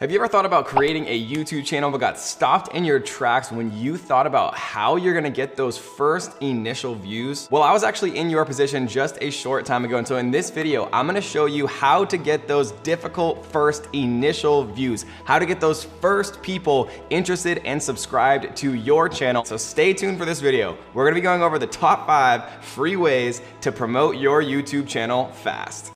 Have you ever thought about creating a YouTube channel but got stopped in your tracks when you thought about how you're gonna get those first initial views? Well, I was actually in your position just a short time ago, and so in this video, I'm gonna show you how to get those difficult first initial views, how to get those first people interested and subscribed to your channel. So stay tuned for this video. We're gonna be going over the top 5 free ways to promote your YouTube channel fast.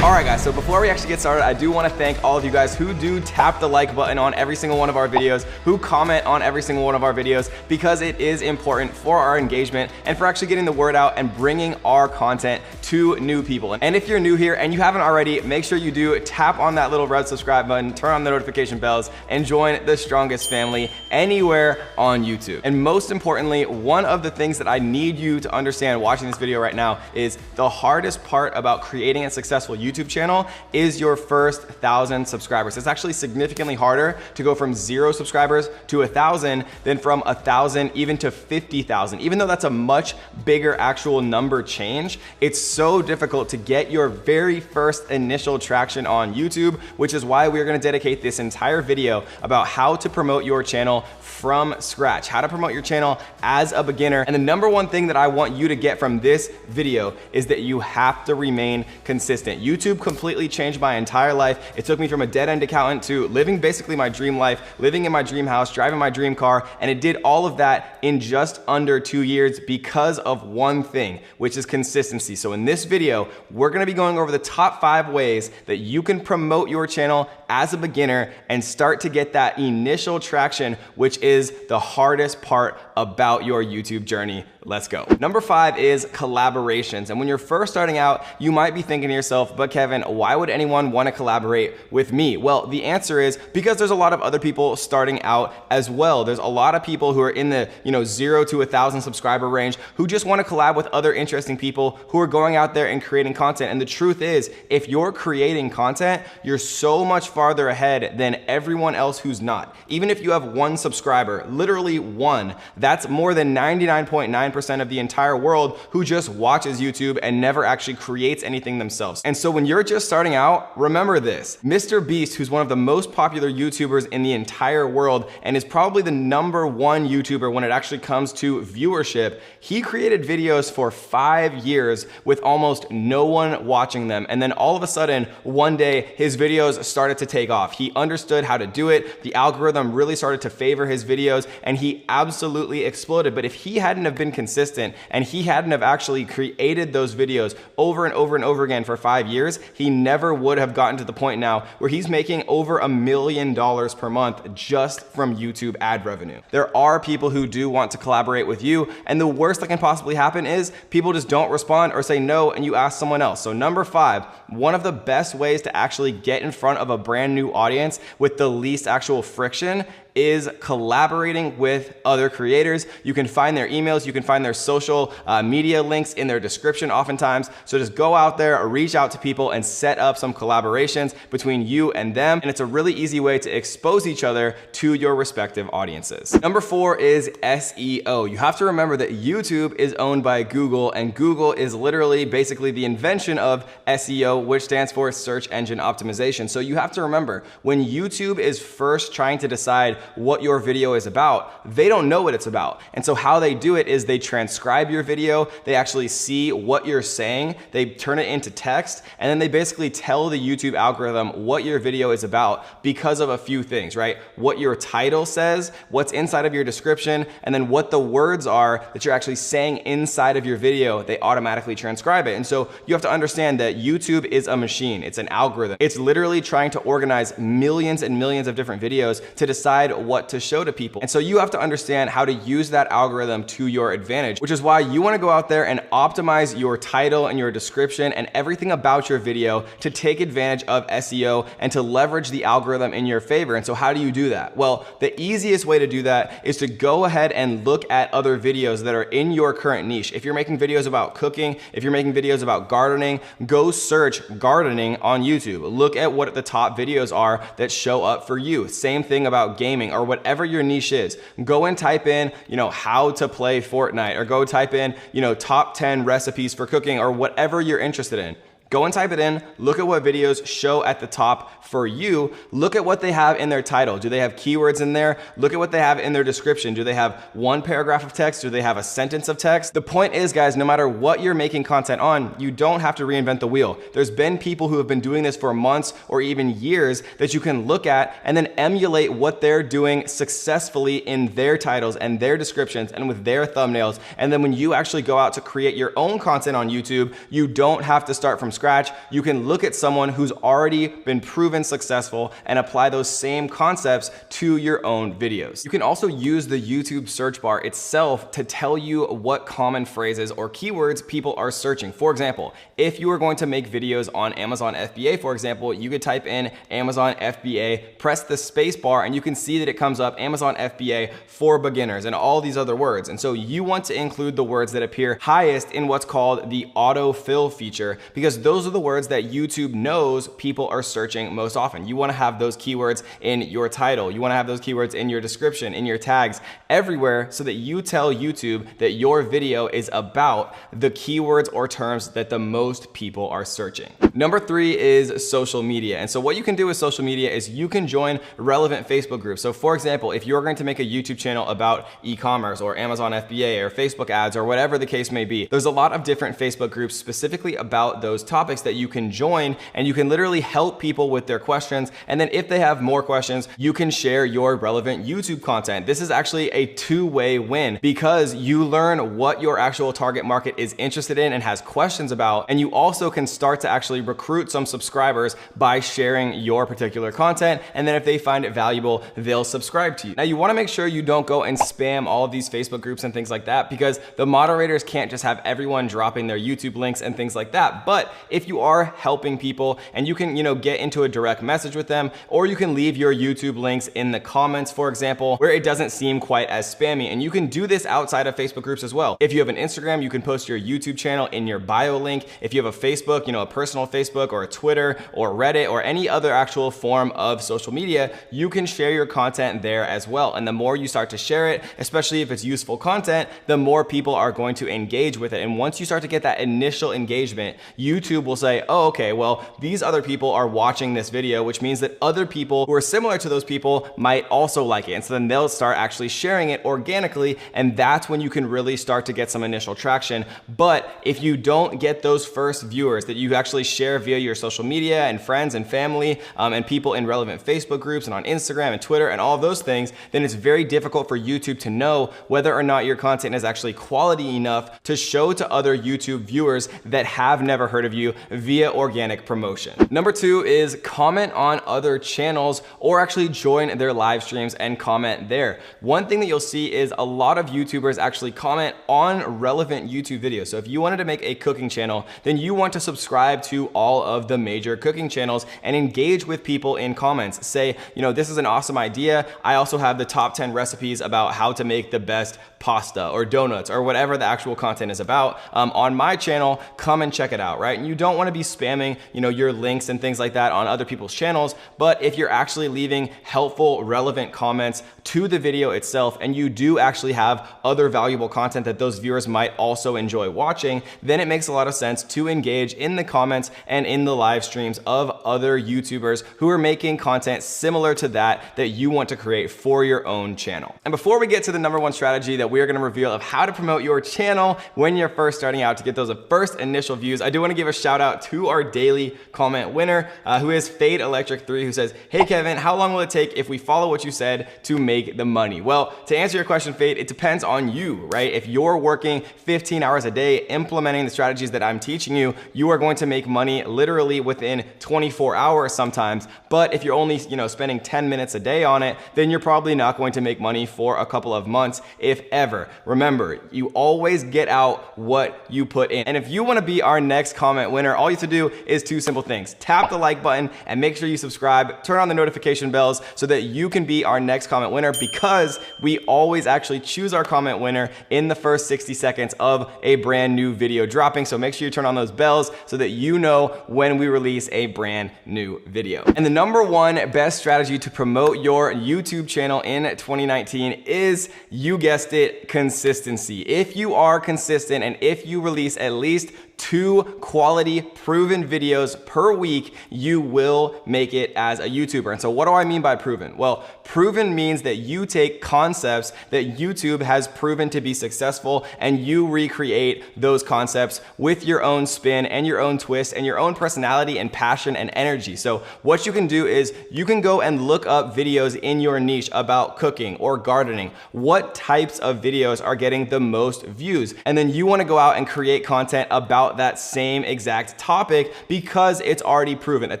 Alright guys, so before we actually get started, I do want to thank all of you guys who do tap the like button on every single one of our videos, who comment on every single one of our videos, because it is important for our engagement and for actually getting the word out and bringing our content to new people. And if you're new here and you haven't already, make sure you do tap on that little red subscribe button, turn on the notification bells, and join the strongest family anywhere on YouTube. And most importantly, one of the things that I need you to understand watching this video right now is the hardest part about creating a successful YouTube channel is your first 1,000 subscribers. It's actually significantly harder to go from 0 subscribers to 1,000 than from 1,000 even to 50,000. Even though that's a much bigger actual number change, it's so difficult to get your very first initial traction on YouTube, which is why we're gonna dedicate this entire video about how to promote your channel from scratch, how to promote your channel as a beginner. And the number one thing that I want you to get from this video is that you have to remain consistent. YouTube completely changed my entire life. It took me from a dead-end accountant to living basically my dream life, living in my dream house, driving my dream car, and it did all of that in just under 2 years because of one thing, which is consistency. So in this video, we're gonna be going over the top 5 ways that you can promote your channel as a beginner and start to get that initial traction, which is the hardest part about your YouTube journey. Let's go. Number 5 is collaborations. And when you're first starting out, you might be thinking to yourself, but Kevin, why would anyone want to collaborate with me? Well, the answer is because there's a lot of other people starting out as well. There's a lot of people who are in the 0 to 1,000 subscriber range who just want to collab with other interesting people who are going out there and creating content. And the truth is, if you're creating content, you're so much farther ahead than everyone else who's not. Even if you have 1 subscriber, literally 1, that's more than 99.9% of the entire world who just watches YouTube and never actually creates anything themselves. And so when you're just starting out, remember this. Mr. Beast, who's one of the most popular YouTubers in the entire world and is probably the #1 YouTuber when it actually comes to viewership, he created videos for 5 years with almost no one watching them. And then all of a sudden, one day, his videos started to take off. He understood how to do it. The algorithm really started to favor his videos and he absolutely exploded. But if he hadn't have been consistent and he hadn't have actually created those videos over and over and over again for 5 years, he never would have gotten to the point now where he's making over $1 million per month just from YouTube ad revenue. There are people who do want to collaborate with you, and the worst that can possibly happen is people just don't respond or say no and you ask someone else. So number 5, one of the best ways to actually get in front of a brand new audience with the least actual friction is collaborating with other creators. You can find their emails, you can find their social media links in their description oftentimes. So just go out there or reach out to people and set up some collaborations between you and them. And it's a really easy way to expose each other to your respective audiences. Number 4 is SEO. You have to remember that YouTube is owned by Google, and Google is literally basically the invention of SEO, which stands for search engine optimization. So you have to remember, when YouTube is first trying to decide what your video is about, they don't know what it's about. And so how they do it is they transcribe your video, they actually see what you're saying, they turn it into text, and then they basically tell the YouTube algorithm what your video is about because of a few things, right? What your title says, what's inside of your description, and then what the words are that you're actually saying inside of your video, they automatically transcribe it. And so you have to understand that YouTube is a machine, it's an algorithm. It's literally trying to organize millions and millions of different videos to decide what to show to people. And so you have to understand how to use that algorithm to your advantage, which is why you want to go out there and optimize your title and your description and everything about your video to take advantage of SEO and to leverage the algorithm in your favor. And so how do you do that? Well, the easiest way to do that is to go ahead and look at other videos that are in your current niche. If you're making videos about cooking, if you're making videos about gardening, go search gardening on YouTube. Look at what the top videos are that show up for you. Same thing about gaming or whatever your niche is. Go and type in, how to play Fortnite, or go type in, top 10 recipes for cooking, or whatever you're interested in. Go and type it in, look at what videos show at the top for you, look at what they have in their title. Do they have keywords in there? Look at what they have in their description. Do they have one paragraph of text? Do they have a sentence of text? The point is, guys, no matter what you're making content on, you don't have to reinvent the wheel. There's been people who have been doing this for months or even years that you can look at and then emulate what they're doing successfully in their titles and their descriptions and with their thumbnails. And then when you actually go out to create your own content on YouTube, you don't have to start from scratch. You can look at someone who's already been proven successful and apply those same concepts to your own videos. You can also use the YouTube search bar itself to tell you what common phrases or keywords people are searching. For example, if you are going to make videos on Amazon FBA, for example, you could type in Amazon FBA, press the space bar, and you can see that it comes up Amazon FBA for beginners and all these other words. And so you want to include the words that appear highest in what's called the autofill feature, because those are the words that YouTube knows people are searching most often. You want to have those keywords in your title. You want to have those keywords in your description, in your tags, everywhere, so that you tell YouTube that your video is about the keywords or terms that the most people are searching. Number 3 is social media. And so what you can do with social media is you can join relevant Facebook groups. So for example, if you're going to make a YouTube channel about e-commerce or Amazon FBA or Facebook ads or whatever the case may be, there's a lot of different Facebook groups specifically about those topics that you can join, and you can literally help people with their questions. And then if they have more questions, you can share your relevant YouTube content. This is actually a two-way win, because you learn what your actual target market is interested in and has questions about, and you also can start to actually recruit some subscribers by sharing your particular content. And then if they find it valuable, they'll subscribe to you. Now you want to make sure you don't go and spam all of these Facebook groups and things like that, because the moderators can't just have everyone dropping their YouTube links and things like that. But if you are helping people and you can, get into a direct message with them, or you can leave your YouTube links in the comments, for example, where it doesn't seem quite as spammy. And you can do this outside of Facebook groups as well. If you have an Instagram, you can post your YouTube channel in your bio link. If you have a Facebook, a personal Facebook or a Twitter or Reddit or any other actual form of social media, you can share your content there as well. And the more you start to share it, especially if it's useful content, the more people are going to engage with it. And once you start to get that initial engagement, YouTube will say, oh, okay, well, these other people are watching this video, which means that other people who are similar to those people might also like it. And so then they'll start actually sharing it organically, and that's when you can really start to get some initial traction. But if you don't get those first viewers that you actually share via your social media and friends and family and people in relevant Facebook groups and on Instagram and Twitter and all of those things, then it's very difficult for YouTube to know whether or not your content is actually quality enough to show to other YouTube viewers that have never heard of you via organic promotion. Number 2 is comment on other channels, or actually join their live streams and comment there. One thing that you'll see is a lot of YouTubers actually comment on relevant YouTube videos. So if you wanted to make a cooking channel, then you want to subscribe to all of the major cooking channels and engage with people in comments. Say, this is an awesome idea. I also have the top 10 recipes about how to make the best pasta or donuts or whatever the actual content is about on my channel. Come and check it out, right? And you don't want to be spamming, your links and things like that on other people's channels. But if you're actually leaving helpful, relevant comments to the video itself, and you do actually have other valuable content that those viewers might also enjoy watching, then it makes a lot of sense to engage in the comments and in the live streams of other YouTubers who are making content similar to that you want to create for your own channel. And before we get to the number 1 strategy that we are going to reveal of how to promote your channel when you're first starting out to get those first initial views, I do want to give a shout out to our daily comment winner, who is Fade Electric 3, who says, hey Kevin, how long will it take if we follow what you said to make the money? Well, to answer your question, Fade, it depends on you, right? If you're working 15 hours a day implementing the strategies that I'm teaching you, you are going to make money literally within 24 hours sometimes. But if you're only, spending 10 minutes a day on it, then you're probably not going to make money for a couple of months, if ever. Remember, you always get out what you put in. And if you want to be our next comment winner, all you have to do is 2 simple things. Tap the like button and make sure you subscribe, turn on the notification bells so that you can be our next comment winner, because we always actually choose our comment winner in the first 60 seconds of a brand new video dropping. So make sure you turn on those bells so that you know when we release a brand new video. And the number 1 best strategy to promote your YouTube channel in 2019 is, you guessed it, consistency. If you are consistent and if you release at least 2 quality proven videos per week, you will make it as a YouTuber. And so what do I mean by proven? Well, proven means that you take concepts that YouTube has proven to be successful and you recreate those concepts with your own spin and your own twist and your own personality and passion and energy. So what you can do is you can go and look up videos in your niche about cooking or gardening. What types of videos are getting the most views? And then you want to go out and create content about that same exact topic because it's already proven. At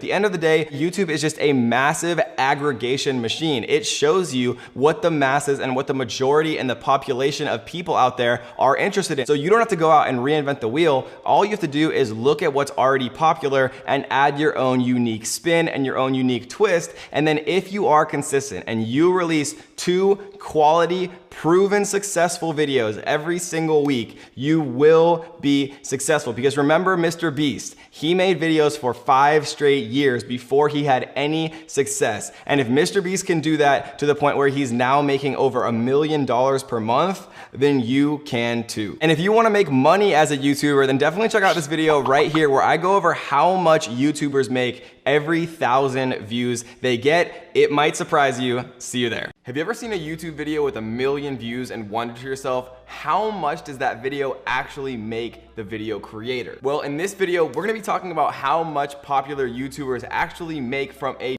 the end of the day, YouTube is just a massive aggregation machine. It shows you what the masses and what the majority and the population of people out there are interested in. So you don't have to go out and reinvent the wheel. All you have to do is look at what's already popular and add your own unique spin and your own unique twist. And then if you are consistent and you release 2 quality, proven successful videos every single week, you will be successful. Because remember Mr. Beast, he made videos for 5 straight years before he had any success. And if Mr. Beast can do that to the point where he's now making over $1 million per month, then you can too. And if you want to make money as a YouTuber, then definitely check out this video right here where I go over how much YouTubers make every 1,000 views they get. It might surprise you. See you there. Have you ever seen a YouTube video with 1 million views and wondered to yourself, how much does that video actually make the video creator? Well, in this video, we're gonna be talking about how much popular YouTubers actually make from a